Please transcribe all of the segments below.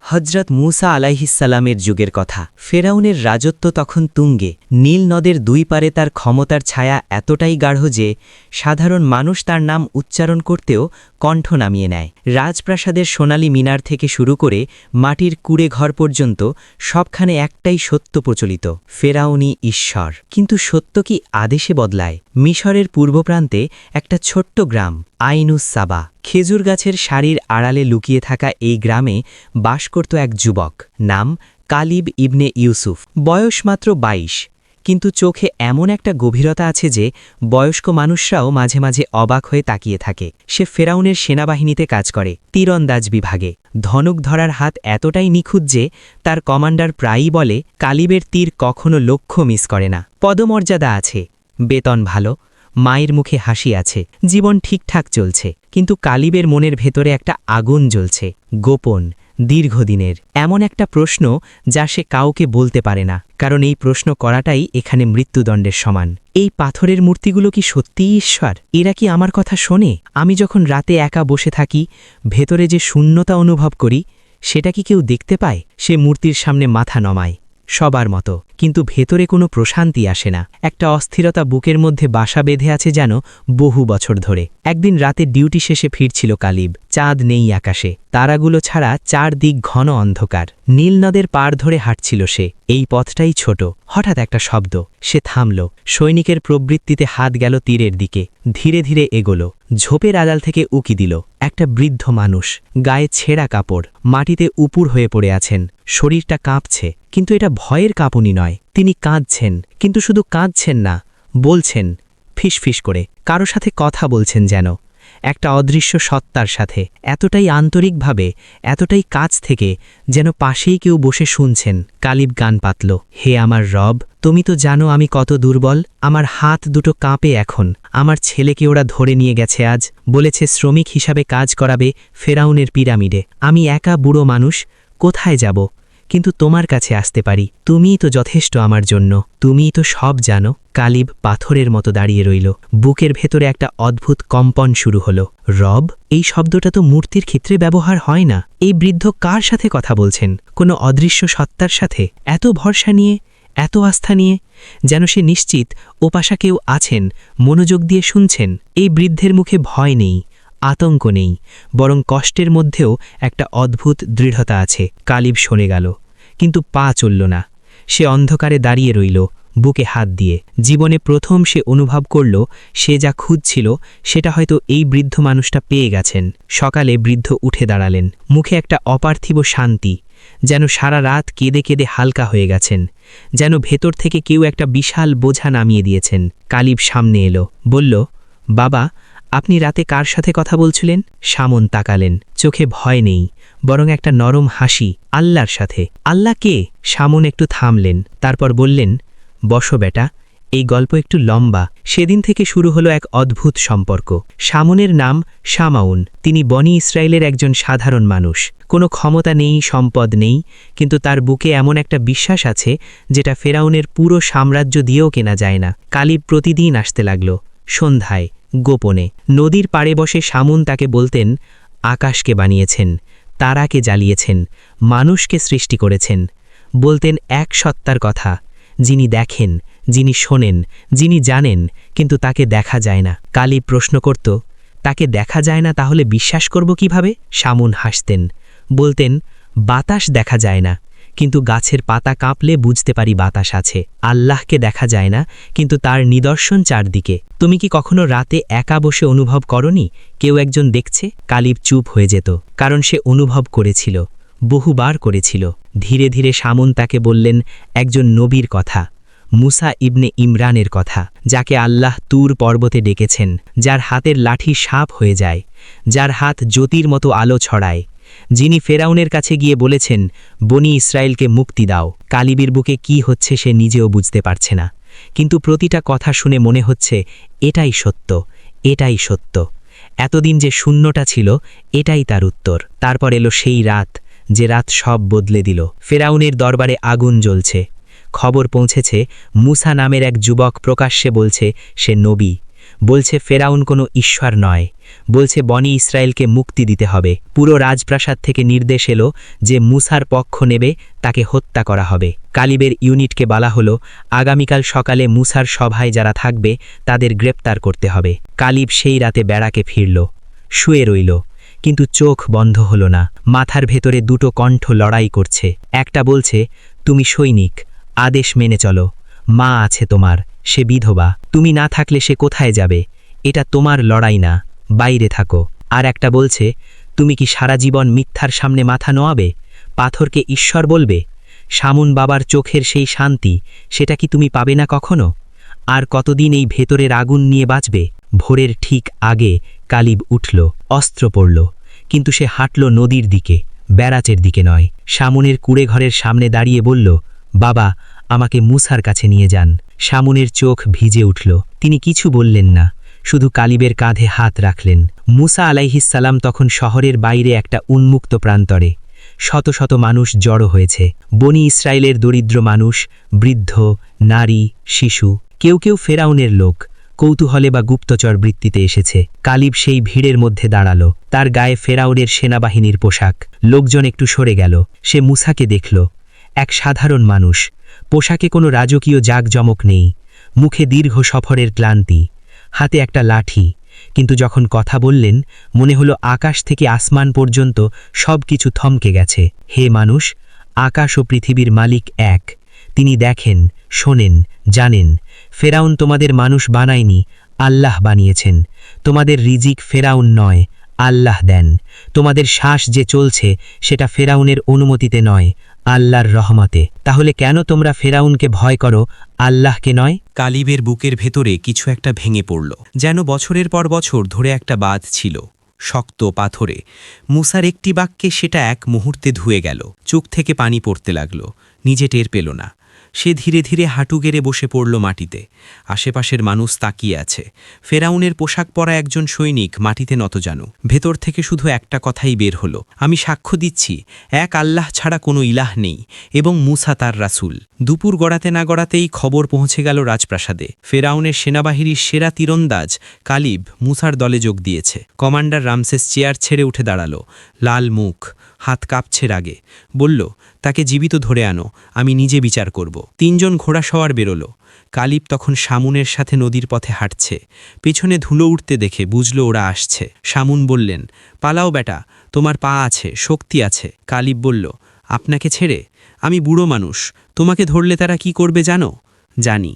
হজরত মূসা আলাইহিসসালামের যুগের কথা। ফেরাউনের রাজত্ব তখন তুঙ্গে। নীল নদের দুই পারে তার ক্ষমতার ছায়া এতটাই গাঢ় যে সাধারণ মানুষ তার নাম উচ্চারণ করতেও কণ্ঠ নামিয়ে নেয়। রাজপ্রাসাদের সোনালী মিনার থেকে শুরু করে মাটির কুড়ে ঘর পর্যন্ত সবখানে একটাই সত্য প্রচলিত, ফেরাউনই ঈশ্বর। কিন্তু সত্য কি আদেশে বদলায়? মিশরের পূর্বপ্রান্তে একটা ছোট্ট গ্রাম আইনুস সাবা। খেজুর গাছের সারির আড়ালে লুকিয়ে থাকা এই গ্রামে বাস করত এক যুবক, নাম কালিব ইবনে ইউসুফ। বয়স মাত্র ২২, কিন্তু চোখে এমন একটা গভীরতা আছে যে বয়স্ক মানুষরাও মাঝে মাঝে অবাক হয়ে তাকিয়ে থাকে। সে ফেরাউনের সেনাবাহিনীতে কাজ করে, তীরন্দাজ বিভাগে। ধনুক ধরার হাত এতটাই নিখুঁত যে তার কমান্ডার প্রায়ই বলে, কালিবের তীর কখনো লক্ষ্য মিস করে না। পদমর্যাদা আছে, বেতন ভালো, মায়ের মুখে হাসি আছে, জীবন ঠিকঠাক চলছে। কিন্তু কালিবের মনের ভেতরে একটা আগুন জ্বলছে, গোপন, দীর্ঘদিনের। এমন একটা প্রশ্ন যা সে কাউকে বলতে পারে না, কারণ এই প্রশ্ন করাটাই এখানে মৃত্যুদণ্ডের সমান। এই পাথরের মূর্তিগুলো কি সত্যিই ঈশ্বর? এরা কি আমার কথা শোনে? আমি যখন রাতে একা বসে থাকি, ভেতরে যে শূন্যতা অনুভব করি, সেটা কি কেউ দেখতে পায়? সে মূর্তির সামনে মাথা নমায়, সবার মতো, কিন্তু ভেতরে কোনো প্রশান্তি আসে না। একটা অস্থিরতা বুকের মধ্যে বাসা বেঁধে আছে যেন বহু বছর ধরে। একদিন রাতে ডিউটি শেষে ফিরছিল কালিব। চাঁদ নেই আকাশে, তারাগুলো ছাড়া চারদিক ঘন অন্ধকার। নীল নদের পার ধরে হাঁটছিল সে। এই পথটাই ছোট। হঠাৎ একটা শব্দ। সে থামল। সৈনিকের প্রবৃত্তিতে হাত গেল তীরের দিকে। ধীরে ধীরে এগোলো। ঝোপের আড়াল থেকে উকি দিল। একটা বৃদ্ধ মানুষ, গায়ে ছেঁড়া কাপড়, মাটিতে উপুর হয়ে পড়ে আছেন। শরীরটা কাঁপছে, কিন্তু এটা ভয়ের কাঁপুনি নয়। তিনি কাঁদছেন, কিন্তু শুধু কাঁদছেন না, বলছেন ফিসফিস করে, কারো সাথে কথা বলছেন যেন, একটা অদৃশ্য সত্তার সাথে, এতটাই আন্তরিকভাবে, এতটাই কাছ থেকে, যেন পাশেই কেউ বসে শুনছেন। কালিব গান পাতল, হে আমার রব, তুমি তো জানো আমি কত দুর্বল। আমার হাত দুটো কাঁপে এখন। আমার ছেলেকে ওরা ধরে নিয়ে গেছে আজ, বলেছে শ্রমিক হিসাবে কাজ করাবে ফেরাউনের পিরামিডে। আমি একা বুড়ো মানুষ, কোথায় যাব? কিন্তু তোমার কাছে আসতে পারি, তুমিই তো যথেষ্ট আমার জন্য, তুমিই তো সব জানো। কালিব পাথরের মতো দাঁড়িয়ে রইল। বুকের ভেতরে একটা অদ্ভুত কম্পন শুরু হলো। রব, এই শব্দটা তো মূর্তির ক্ষেত্রে ব্যবহার হয় না। এই বৃদ্ধ কার সাথে কথা বলছেন? কোনো অদৃশ্য সত্তার সাথে? এত ভরসা নিয়ে, এত আস্থা নিয়ে, যেন সে নিশ্চিত ওপাশা কেউ আছেন, মনোযোগ দিয়ে শুনছেন। এই বৃদ্ধের মুখে ভয় নেই, আতঙ্ক নেই, বরং কষ্টের মধ্যেও একটা অদ্ভুত দৃঢ়তা আছে। কালিব সরে গেল, কিন্তু পা চলল না। সে অন্ধকারে দাঁড়িয়ে রইল, বুকে হাত দিয়ে। জীবনে প্রথম সে অনুভব করল, সে যা খুঁজছিল সেটা হয়তো এই বৃদ্ধ মানুষটা পেয়ে গেছেন। সকালে বৃদ্ধ উঠে দাঁড়ালেন, মুখে একটা অপার্থিব শান্তি, যেন সারা রাত কেঁদে কেঁদে হালকা হয়ে গেছেন, যেন ভেতর থেকে কেউ একটা বিশাল বোঝা নামিয়ে দিয়েছেন। কালিব সামনে এলো, বলল, বাবা, আপনি রাতে কার সাথে কথা বলছিলেন? শামন তাকালেন, চোখে ভয় নেই, বরং একটা নরম হাসি। আল্লাহর সাথে। আল্লাহ কে? শামন একটু থামলেন, তারপর বললেন, বসো বেটা, এই গল্প একটু লম্বা। সেদিন থেকে শুরু হলো এক অদ্ভুত সম্পর্ক। শামনের নাম শামাউন। তিনি বনি ইসরায়েলের একজন সাধারণ মানুষ। কোনো ক্ষমতা নেই, সম্পদ নেই, কিন্তু তার বুকে এমন একটা বিশ্বাস আছে যেটা ফেরাউনের পুরো সাম্রাজ্য দিয়েও কেনা যায় না। কালিব প্রতিদিন আসতে লাগল, সন্ধ্যায়, গোপনে। নদীর পাড়ে বসে শামুন তাকে বলতেন, আকাশকে বানিয়েছেন, তারাকে জ্বালিয়েছেন, মানুষকে সৃষ্টি করেছেন। বলতেন এক সত্তার কথা, যিনি দেখেন, যিনি শোনেন, যিনি জানেন, কিন্তু তাকে দেখা যায় না। কালিব প্রশ্ন করত, তাকে দেখা যায় না, তাহলে বিশ্বাস করব কিভাবে? শামুন হাসতেন, বলতেন, বাতাস দেখা যায় না, কিন্তু গাছের পাতা কাঁপলে বুঝতে পারি বাতাস আছে। আল্লাহকে দেখা যায় না, কিন্তু তার নিদর্শন চারদিকে। তুমি কি কখনো রাতে একা বসে অনুভব করনি কেউ একজন দেখছে? কালিব চুপ হয়ে যেত, কারণ সে অনুভব করেছিল, বহুবার করেছিল। ধীরে ধীরে শামুন তাকে বললেন একজন নবীর কথা, মুসা ইবনে ইমরানের কথা, যাকে আল্লাহ তুর পর্বতে ডেকেছেন, যার হাতের লাঠি সাপ হয়ে যায়, যার হাত জ্যোতির মতো আলো ছড়ায়, যিনি ফেরাউনের কাছে গিয়ে বলেছেন, বনি ইসরায়েলকে মুক্তি দাও। কালিবের বুকে কি হচ্ছে সে নিজেও বুঝতে পারছে না, কিন্তু প্রতিটা কথা শুনে মনে হচ্ছে এটাই সত্য, এটাই সত্য। এতদিন যে শূন্যটা ছিল, এটাই তার উত্তর। তারপর এলো সেই রাত, যে রাত সব বদলে দিল। ফেরাউনের দরবারে আগুন জ্বলছে। খবর পৌঁছেছে, মুসা নামের এক যুবক প্রকাশ্যে বলছে সে নবী, বলছে ফেরাউন কোনো ঈশ্বর নয়, বলছে বনি ইসরায়েলকে মুক্তি দিতে হবে। পুরো রাজপ্রাসাদ থেকে নির্দেশ এলো যে মুসার পক্ষ নেবে তাকে হত্যা করা হবে। কালিবের ইউনিটকে বলা হলো আগামীকাল সকালে মুসার সভায় যারা থাকবে তাদের গ্রেপ্তার করতে হবে। কালিব সেই রাতে ব্যারাকে ফিরল, শুয়ে রইল, কিন্তু চোখ বন্ধ হলো না। মাথার ভেতরে দুটো কণ্ঠ লড়াই করছে। একটা বলছে, তুমি সৈনিক, আদেশ মেনে চলো, মা আছে তোমার, সে বিধবা, তুমি না থাকলে সে কোথায় যাবে, এটা তোমার লড়াই না, বাইরে থাকো। আর একটা বলছে, তুমি কি সারা জীবন মিথ্যার সামনে মাথা নোয়াবে, পাথরকে ঈশ্বর বলবে? শামুন বাবার চোখের সেই শান্তি, সেটা কি তুমি পাবে না কখনো? আর কতদিন এই ভেতরের আগুন নিয়ে বাঁচবে? ভোরের ঠিক আগে কালিব উঠল, অস্ত্র পড়ল, কিন্তু সে হাঁটল নদীর দিকে, ব্যারাচের দিকে নয়। শামুনের কুড়েঘরের সামনে দাঁড়িয়ে বলল, বাবা, আমাকে মুসার কাছে নিয়ে যান। শামুনের চোখ ভিজে উঠল, তিনি কিছু বললেন না, শুধু কালিবের কাঁধে হাত রাখলেন। মুসা আলাইহিসসালাম তখন শহরের বাইরে একটা উন্মুক্ত প্রান্তরে। শত শত মানুষ জড়ো হয়েছে, বনি ইসরায়েলের দরিদ্র মানুষ, বৃদ্ধ, নারী, শিশু, কেউ কেউ ফেরাউনের লোক, কৌতূহলে বা গুপ্তচর বৃত্তিতে এসেছে। কালিব সেই ভিড়ের মধ্যে দাঁড়ালো, তার গায়ে ফেরাউনের সেনাবাহিনীর পোশাক। লোকজন একটু সরে গেল, সে মুসাকে দেখল, এক সাধারণ মানুষ, পোশাকে কোনো রাজকীয় জাঁকজমক নেই, মুখে দীর্ঘ সফরের ক্লান্তি, হাতে একটা লাঠি, কিন্তু যখন কথা বললেন মনে হলো আকাশ থেকে আসমান পর্যন্ত সব কিছু থমকে গেছে। হে মানুষ, আকাশ ও পৃথিবীর মালিক এক, তিনি দেখেন, শোনেন, জানেন। ফেরাউন তোমাদের মানুষ বানায়নি, আল্লাহ বানিয়েছেন। তোমাদের রিজিক ফেরাউন নয়, আল্লাহ দেন। তোমাদের শ্বাস যে চলছে সেটা ফেরাউনের অনুমতিতে নয়, আল্লাহর রহমতে। তাহলে কেন তোমরা ফেরাউনকে ভয় করো, আল্লাহকে নয়? কালিবের বুকের ভেতরে কিছু একটা ভেঙে পড়ল, যেন বছরের পর বছর ধরে একটা বাঁধ ছিল, শক্ত পাথরে। মুসার একটি বাক্যে সেটা এক মুহূর্তে ধুয়ে গেল। চোখ থেকে পানি পড়তে লাগল, নিজে টের পেল না। সে ধীরে ধীরে হাঁটু গেড়ে বসে পড়ল মাটিতে। আশেপাশের মানুষ তাকিয়ে আছে। ফেরাউনের পোশাক পরা একজন সৈনিক মাটিতে নতজানু। ভেতর থেকে শুধু একটা কথাই বের হলো, আমি সাক্ষ্য দিচ্ছি এক আল্লাহ ছাড়া কোনো ইলাহ নেই এবং মুসা তার রাসূল। দুপুর গড়াতে না গড়াতেই খবর পৌঁছে গেল রাজপ্রাসাদে। ফেরাউনের সেনাবাহিনীর সেরা তীরন্দাজ কালিব মুসার দলে যোগ দিয়েছে। কমান্ডার রামসেস চেয়ার ছেড়ে উঠে দাঁড়ালো, লাল মুখ, হাত কাঁপছে রাগে। বলল, তাকে জীবিত ধরে আনো, আমি নিজে বিচার করব। 3 জন ঘোড়া সওয়ার বেরোলো। কালিব তখন শামুনের সাথে নদীর পথে হাঁটছে। পেছনে ধুলো উঠতে দেখে বুঝল ওরা আসছে। শামুন বললেন, পালাও বেটা, তোমার পা আছে, শক্তি আছে। কালিব বলল, আপনাকে ছেড়ে? আমি বুড়ো মানুষ, তোমাকে ধরলে তারা কি করবে জানো? জানি।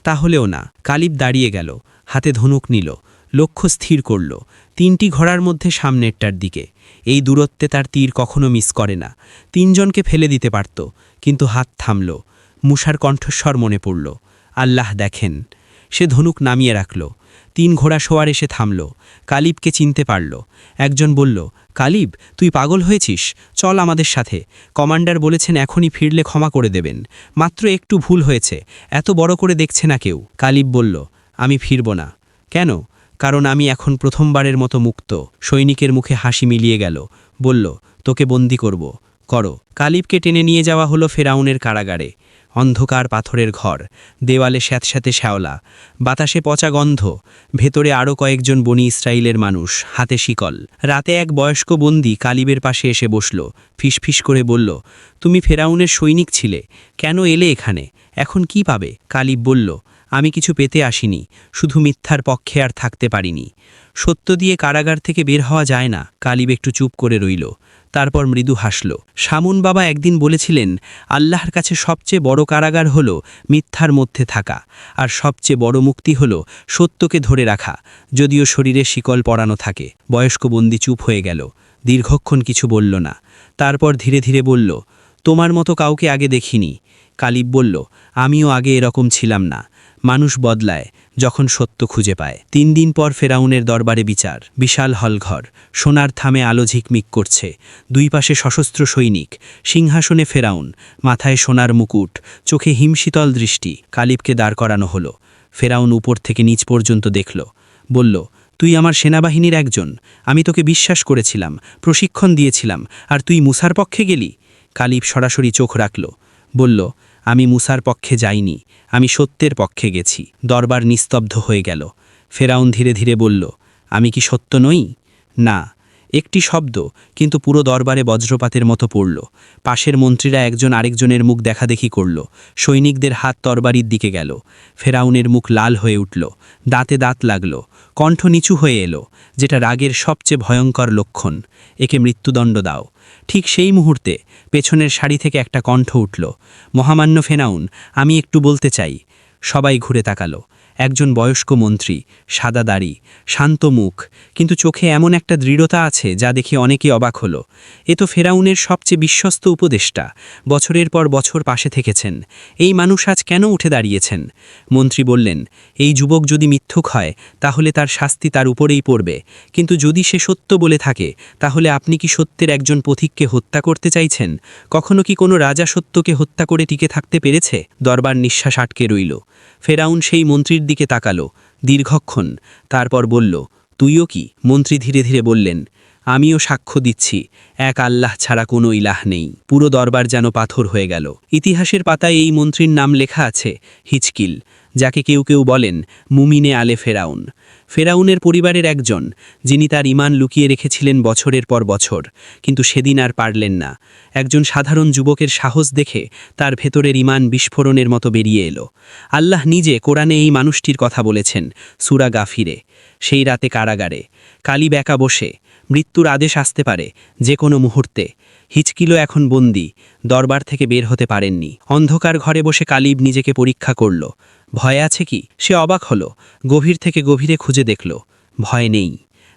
তাহলেও না। কালিব দাঁড়িয়ে গেল, হাতে ধনুক নিল, লক্ষ্য স্থির করল, 3টি ঘোড়ার মধ্যে সামনেরটার দিকে। এই দূরত্বে তার তীর কখনো মিস করে না। 3 জনকে ফেলে দিতে পারত, কিন্তু হাত থামল। মুসার কণ্ঠস্বর মনে পড়ল, আল্লাহ দেখেন। সে ধনুক নামিয়ে রাখল। 3 ঘোড়া সওয়ার এসে থামল। কালিবকে চিনতে পারল। একজন বলল, কালিব, তুই পাগল হয়েছিস, চল আমাদের সাথে। কমান্ডার বলেছেন এখনই ফিরলে ক্ষমা করে দেবেন, মাত্র একটু ভুল হয়েছে, এত বড় করে দেখছে না কেউ। কালিব বলল, আমি ফিরব না। কেন? কারণ আমি এখন প্রথমবারের মতো মুক্ত। সৈনিকের মুখে হাসি মিলিয়ে গেল। বলল, তোকে বন্দি করো। কালিবকে টেনে নিয়ে যাওয়া হলো ফেরাউনের কারাগারে। অন্ধকার পাথরের ঘর, দেওয়ালে স্যাঁতস্যাঁতে শ্যাওলা, বাতাসে পচা গন্ধ। ভেতরে আরও কয়েকজন বনি ইসরায়েলের মানুষ, হাতে শিকল। রাতে এক বয়স্ক বন্দী কালিবের পাশে এসে বসল, ফিসফিস করে বলল, তুমি ফেরাউনের সৈনিক ছিলে, কেন এলে এখানে? এখন কি পাবে? কালিব বলল, আমি কিছু পেতে আসিনি, শুধু মিথ্যার পক্ষে আর থাকতে পারিনি। সত্য দিয়ে কারাগার থেকে বের হওয়া যায় না। কালিব একটু চুপ করে রইল, তারপর মৃদু হাসল। শামুন বাবা একদিন বলেছিলেন, আল্লাহর কাছে সবচেয়ে বড় কারাগার হল মিথ্যার মধ্যে থাকা, আর সবচেয়ে বড় মুক্তি হল সত্যকে ধরে রাখা, যদিও শরীরে শিকল পরানো থাকে। বয়স্ক বন্দী চুপ হয়ে গেল, দীর্ঘক্ষণ কিছু বলল না। তারপর ধীরে ধীরে বলল, তোমার মতো কাউকে আগে দেখিনি। কালিব বলল, আমিও আগে এরকম ছিলাম না। মানুষ বদলায় যখন সত্য খুঁজে পায়। 3 দিন পর ফেরাউনের দরবারে বিচার। বিশাল হলঘর, সোনার থামে আলো ঝিকমিক করছে। 2 পাশে সশস্ত্র সৈনিক, সিংহাসনে ফেরাউন, মাথায় সোনার মুকুট, চোখে হিমশীতল দৃষ্টি। কালিবকে দাঁড় করানো হলো। ফেরাউন উপর থেকে নিচ পর্যন্ত দেখল। বলল, তুই আমার সেনাবাহিনীর একজন, আমি তোকে বিশ্বাস করেছিলাম, প্রশিক্ষণ দিয়েছিলাম, আর তুই মুসার পক্ষে গেলি? কালিব সরাসরি চোখ রাখল, বলল, আমি মুসার পক্ষে যাইনি, আমি সত্যের পক্ষে গেছি। দরবার নিস্তব্ধ হয়ে গেল। ফেরাউন ধীরে ধীরে বলল, আমি কি সত্য নই? না। একটি শব্দ, কিন্তু পুরো দরবারে বজ্রপাতের মতো পড়ল। পাশের মন্ত্রীরা একজন আরেকজনের মুখ দেখাদেখি করল। সৈনিকদের হাত তরবারির দিকে গেল। ফেরাউনের মুখ লাল হয়ে উঠল, দাঁতে দাঁত লাগল, কণ্ঠ নিচু হয়ে এলো, যেটা রাগের সবচেয়ে ভয়ঙ্কর লক্ষণ। একে মৃত্যুদণ্ড দাও। ঠিক সেই মুহূর্তে পেছনের সারি থেকে একটা কণ্ঠ উঠল, মহামান্য ফেরাউন, আমি একটু বলতে চাই। সবাই ঘুরে তাকালো। একজন বয়স্ক মন্ত্রী, সাদা দাড়ি, শান্ত মুখ, কিন্তু চোখে এমন একটা দৃঢ়তা আছে যা দেখে অনেকে অবাক হলো। এ তো ফেরাউনের সবচেয়ে বিশ্বস্ত উপদেষ্টা, বছরের পর বছর পাশে থেকেছেন। এই মানুষ আজ কেন উঠে দাঁড়িয়েছেন? মন্ত্রী বললেন, এই যুবক যদি মিথ্যুক হয় তাহলে তার শাস্তি তার উপরেই পড়বে, কিন্তু যদি সে সত্য বলে থাকে তাহলে আপনি কি সত্যের একজন পথিককে হত্যা করতে চাইছেন? কখনো কি কোনো রাজা সত্যকে হত্যা করে টিকে থাকতে পেরেছে? দরবার নিঃশ্বাস আটকে রইল। ফেরাউন সেই মন্ত্রীর দিকে তাকালো দীর্ঘক্ষণ, তারপর বলল, তুইও কি? মন্ত্রী ধীরে ধীরে বললেন, আমিও সাক্ষ্য দিচ্ছি, এক আল্লাহ ছাড়া কোনো ইলাহ নেই। পুরো দরবার যেন পাথর হয়ে গেল। ইতিহাসের পাতায় এই মন্ত্রীর নাম লেখা আছে, হিজকিল, যাকে কেউ কেউ বলেন মুমিনে আলে ফেরাউন। ফেরাউনের পরিবারের একজন, যিনি তার ঈমান লুকিয়ে রেখেছিলেন বছরের পর বছর, কিন্তু সেদিন আর পারলেন না। একজন সাধারণ যুবকের সাহস দেখে তার ভেতরের ঈমান বিস্ফোরণের মতো বেরিয়ে এলো। আল্লাহ নিজে কোরআনে এই মানুষটির কথা বলেছেন, সূরা গাফিরে। সেই রাতে কারাগারে কালিব একা বসে, মৃত্যুর আদেশ আসতে পারে যে কোনো মুহূর্তে। হিজকিলও এখন বন্দী, দরবার থেকে বের হতে পারেননি। অন্ধকার ঘরে বসে কালিব নিজেকে পরীক্ষা করল, ভয় আছে কি? সে অবাক হলো, গভীর থেকে গভীরে খুঁজে দেখল, ভয় নেই।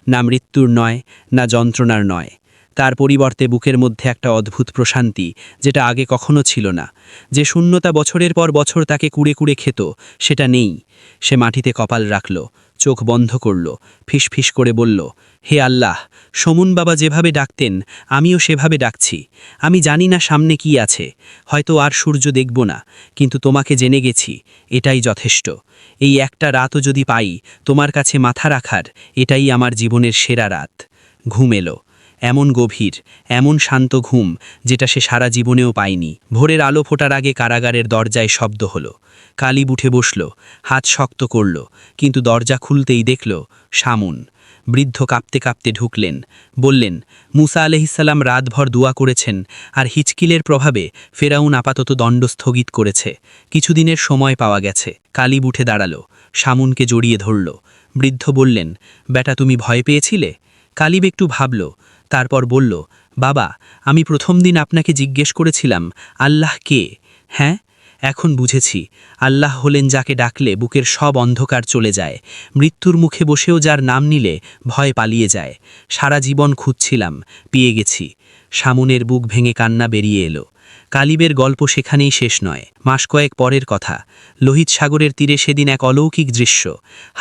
না মৃত্যুর নয়, না যন্ত্রণার নয়। তার পরিবর্তে বুকের মধ্যে একটা অদ্ভুত প্রশান্তি, যেটা আগে কখনো ছিল না। যে শূন্যতা বছরের পর বছর তাকে কুড়ে কুড়ে খেত, সেটা নেই। সে মাটিতে কপাল রাখল, চোখ বন্ধ করল, ফিসফিস করে বলল, হে আল্লাহ, সমুন বাবা যেভাবে ডাকতেন আমিও সেভাবে ডাকছি। আমি জানি না সামনে কি আছে, হয়তো আর সূর্য দেখব না, কিন্তু তোমাকে জেনে গেছি, এটাই যথেষ্ট। এই একটা রাতও যদি পাই তোমার কাছে মাথা রাখার, এটাই আমার জীবনের সেরা রাত। ঘুম এলো, এমন গভীর, এমন শান্ত ঘুম, যেটা সে সারা জীবনেও পায়নি। ভোরের আলো ফোটার আগে কারাগারের দরজায় শব্দ হলো। কালিব উঠে বসল, হাত শক্ত করল, কিন্তু দরজা খুলতেই দেখল শামুন। বৃদ্ধ কাঁপতে কাঁপতে ঢুকলেন, বললেন, মুসা আলাইহিসসালাম রাতভর দোয়া করেছেন, আর হিজকিলের প্রভাবে ফেরাউন আপাতত দণ্ড স্থগিত করেছে। কিছুদিনের সময় পাওয়া গেছে। কালিব উঠে দাঁড়ালো, শামুনকে জড়িয়ে ধরল। বৃদ্ধ বললেন, বেটা, তুমি ভয় পেয়েছিলে? কালিব একটু ভাবল, তারপর বলল, বাবা, আমি প্রথম দিন আপনাকে জিজ্ঞেস করেছিলাম আল্লাহ কে? হ্যাঁ, এখন বুঝেছি, আল্লাহ হলেন যাকে ডাকলে বুকের সব অন্ধকার চলে যায়, মৃত্যুর মুখে বসেও যার নাম নিলে ভয় পালিয়ে যায়। সারা জীবন খুঁজছিলাম, পেয়ে গেছি। শামুনের বুক ভেঙে কান্না বেরিয়ে এলো। কালিবের গল্প সেখানেই শেষ নয়। মাস কয়েক পরের কথা, লোহিত সাগরের তীরে সেদিন এক অলৌকিক দৃশ্য।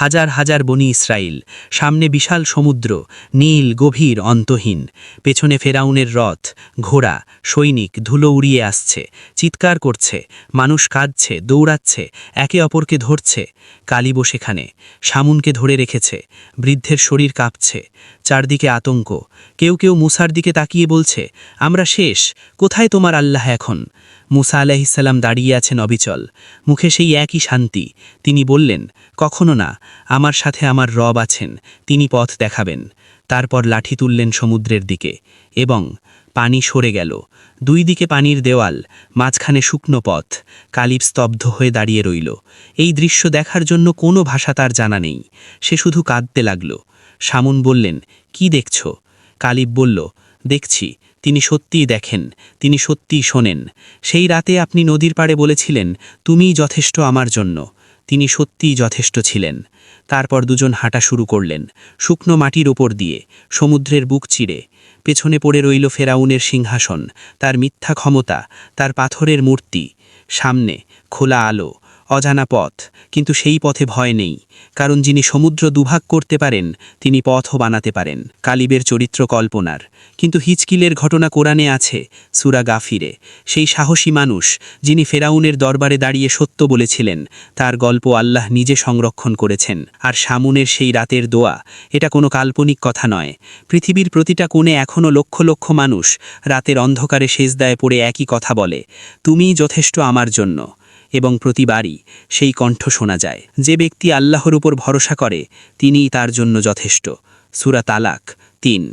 হাজার হাজার বনি ইসরাইল, সামনে বিশাল সমুদ্র, নীল, গভীর, অন্তহীন। পেছনে ফেরাউনের রথ, ঘোড়া, সৈনিক ধুলো উড়িয়ে আসছে, চিৎকার করছে, মানুষ কাঁদছে, দৌড়াচ্ছে, একে অপরকে ধরছে। কালিবও সেখানে, শামুনকে ধরে রেখেছে। বৃদ্ধের শরীর কাঁপছে, চারদিকে আতঙ্ক। কেউ কেউ মুসার দিকে তাকিয়ে বলছে, আমরা শেষ, কোথায় তোমার আল্লাহ এখন? মুসা আলাইহিসসালাম দাঁড়িয়ে আছেন অবিচল, মুখে সেই একই শান্তি। তিনি বললেন, কখনো না, আমার সাথে আমার রব আছেন, তিনি পথ দেখাবেন। তারপর লাঠি তুললেন সমুদ্রের দিকে, এবং পানি সরে গেল। দুই দিকে পানির দেওয়াল, মাঝখানে শুকনো পথ। কালিব স্তব্ধ হয়ে দাঁড়িয়ে রইল। এই দৃশ্য দেখার জন্য কোনো ভাষা তার জানা নেই। সে শুধু কাঁদতে লাগল। শামুন বললেন, কি দেখছ? কালিব বলল, দেখছি, তিনি সত্যিই দেখেন, তিনি সত্যিই শোনেন। সেই রাতে আপনি নদীর পাড়ে বলেছিলেন, তুমিই যথেষ্ট আমার জন্য। তিনি সত্যিই যথেষ্ট ছিলেন। তারপর দুজন হাঁটা শুরু করলেন, শুকনো মাটির ওপর দিয়ে, সমুদ্রের বুক চিরে। পেছনে পড়ে রইল ফেরাউনের সিংহাসন, তার মিথ্যা ক্ষমতা, তার পাথরের মূর্তি। সামনে খোলা আলো, অজানা পথ, কিন্তু সেই পথে ভয় নেই, কারণ যিনি সমুদ্র দুভাগ করতে পারেন তিনি পথও বানাতে পারেন। কালিবের চরিত্র কল্পনার, কিন্তু হিজকিলের ঘটনা কোরআনে আছে, সূরা গাফিরে। সেই সাহসী মানুষ, যিনি ফেরাউনের দরবারে দাঁড়িয়ে সত্য বলেছিলেন, তার গল্প আল্লাহ নিজে সংরক্ষণ করেছেন। আর শামুনের সেই রাতের দোয়া, এটা কোনো কাল্পনিক কথা নয়। পৃথিবীর প্রতিটা কোণে এখনও লক্ষ লক্ষ মানুষ রাতের অন্ধকারে সেজদায় পড়ে একই কথা বলে, তুমিই যথেষ্ট আমার জন্য। এবং প্রতিবারই সেই কণ্ঠ শোনা যায়, যে ব্যক্তি আল্লাহর উপর ভরসা করে তিনিই তার জন্য যথেষ্ট। সূরা তালাক ৩